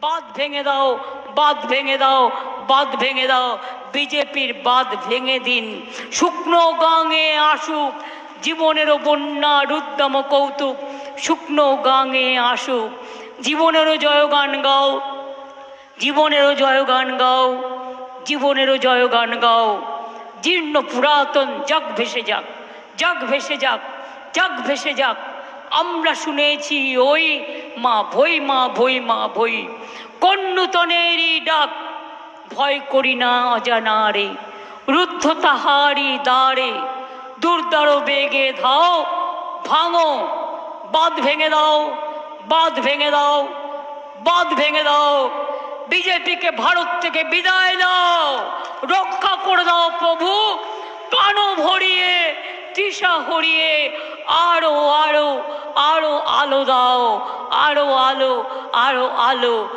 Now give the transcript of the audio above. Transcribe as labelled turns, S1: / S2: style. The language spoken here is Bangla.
S1: বাঁধ ভেঙে দাও, বাঁধ ভেঙে দাও, বাঁধ ভেঙে দাও, বিজেপির বাঁধ ভেঙে দিন। শুকনো গাঙে আসুক জীবনেরও বন্যা রুদ্দাম কৌতুক, শুকনো গাঙে আসুক জীবনেরও জয়গান গাও, জীবনেরও জয়গান গাও, জীবনেরও জয়গান গাও। জীর্ণ পুরাতন যাক ভেসে যাক, যাক ভেসে যাক, যাক ভেসে যাক। আমরা শুনেছি ওই মা ভই, মা ভই, মা ভই, কোন নূতনেরই ডাক, ভয় করি না অজানারে, রুদ্ধ তাহারি দ্বারে, দুর্দার বেগে ধাও, ভাঙো বাঁধ ভেঙে দাও, বাঁধ ভেঙে দাও, বাঁধ ভেঙে দাও। বিজেপিকে ভারত থেকে বিদায় দাও, রক্ষা করে দাও প্রভু, প্রাণ ভরিয়ে তৃষা হরিয়ে আরো আরো আরো আলো দাও, আরো আলো, আরো আলো।